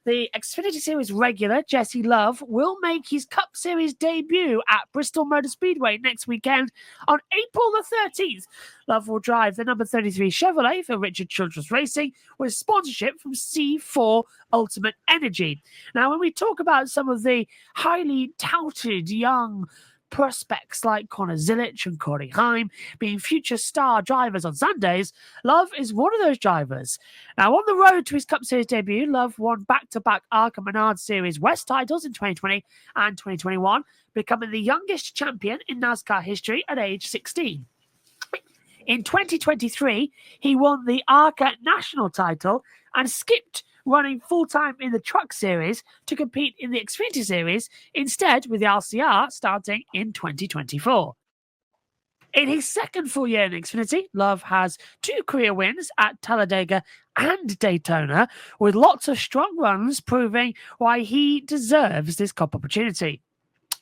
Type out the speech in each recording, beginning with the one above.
The Xfinity Series regular, Jesse Love, will make his Cup Series debut at Bristol Motor Speedway next weekend on April the 13th. Love will drive the number 33 Chevrolet for Richard Childress Racing with sponsorship from C4 Ultimate Energy. Now, when we talk about some of the highly touted young prospects like Connor Zilic and Corey Heim being future star drivers on Sundays, Love is one of those drivers. Now, on the road to his Cup Series debut, Love won back-to-back ARCA Menard Series West titles in 2020 and 2021, becoming the youngest champion in NASCAR history at age 16. In 2023, he won the ARCA National title and skipped running full-time in the Truck Series to compete in the Xfinity Series, instead with the RCR starting in 2024. In his second full year in Xfinity, Love has 2 career wins at Talladega and Daytona, with lots of strong runs proving why he deserves this Cup opportunity.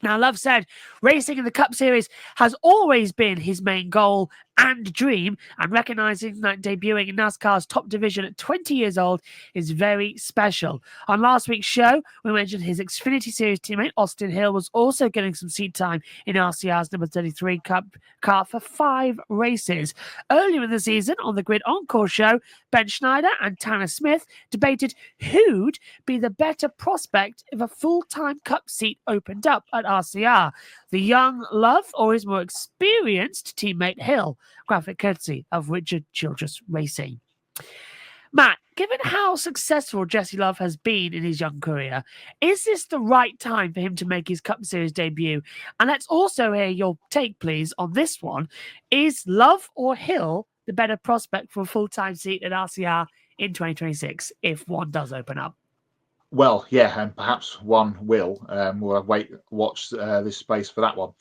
Now, Love said racing in the Cup Series has always been his main goal and dream, and recognizing that debuting in NASCAR's top division at 20 years old is very special. On last week's show, we mentioned his Xfinity Series teammate Austin Hill was also getting some seat time in RCR's number 33 Cup car for 5 races. Earlier in the season, on the Grid Encore show, Ben Schneider and Tanner Smith debated who'd be the better prospect if a full-time Cup seat opened up at RCR, the young Love or his more experienced teammate Hill. Graphic courtesy of Richard Childress Racing. Matt, given how successful Jesse Love has been in his young career, is this the right time for him to make his Cup Series debut? And let's also hear your take, please, on this one. Is Love or Hill the better prospect for a full-time seat at RCR in 2026 if one does open up? Well, yeah, and perhaps one will. We'll watch this space for that one.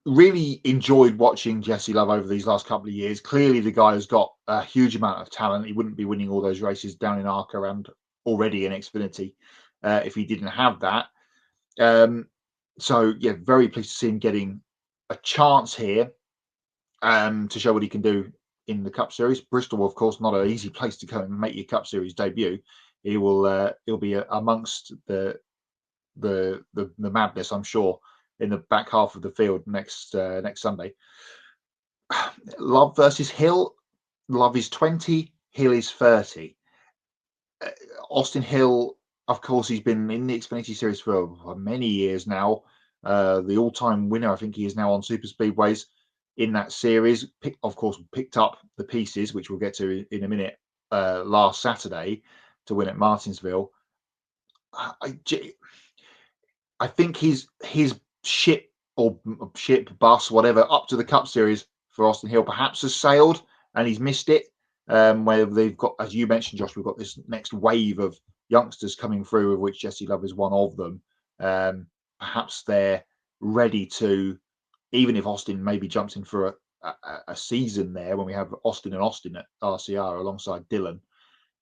Really enjoyed watching Jesse Love over these last couple of years. Clearly, the guy has got a huge amount of talent. He wouldn't be winning all those races down in ARCA and already in Xfinity if he didn't have that. So, yeah, very pleased to see him getting a chance here to show what he can do in the Cup Series. Bristol, of course, not an easy place to go and make your Cup Series debut. He'll be amongst the madness, I'm sure, in the back half of the field next Sunday. Love versus Hill. Love is 20, Hill is 30. Austin Hill, of course, he's been in the Xfinity Series for many years now. The all-time winner, I think he is now on super speedways in that series. Picked up the pieces, which we'll get to in a minute, last Saturday to win at Martinsville. I think his ship, bus, whatever, up to the Cup Series for Austin Hill perhaps has sailed and he's missed it. Where they've got, as you mentioned, Josh, we've got this next wave of youngsters coming through, of which Jesse Love is one of them. Perhaps they're ready to, even if Austin maybe jumps in for a season there when we have Austin and Austin at RCR alongside Dillon,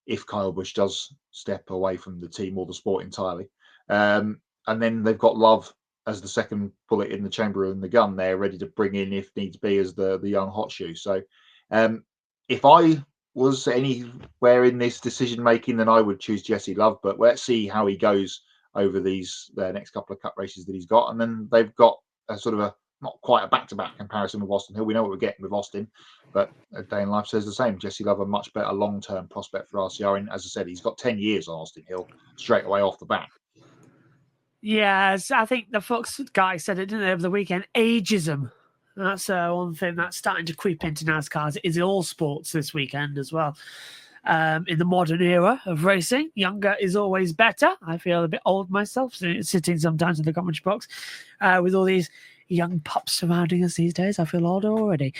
if Kyle Busch does step away from the team or the sport entirely. And then they've got Love as the second bullet in the chamber and the gun there, ready to bring in, if needs be, as the young hot shoe. So if I was anywhere in this decision-making, then I would choose Jesse Love. But let's see how he goes over these next couple of Cup races that he's got. And then they've got a sort of not quite a back-to-back comparison with Austin Hill. We know what we're getting with Austin, but A Day in Life says the same. Jesse Love, a much better long-term prospect for RCR. And as I said, he's got 10 years on Austin Hill straight away off the bat. Yes, I think the Fox guy said it, didn't they, over the weekend? Ageism. That's one thing that's starting to creep into NASCAR. Is all sports this weekend as well. In the modern era of racing, younger is always better. I feel a bit old myself, sitting sometimes in the commentary box with all these young pups surrounding us these days. I feel older already.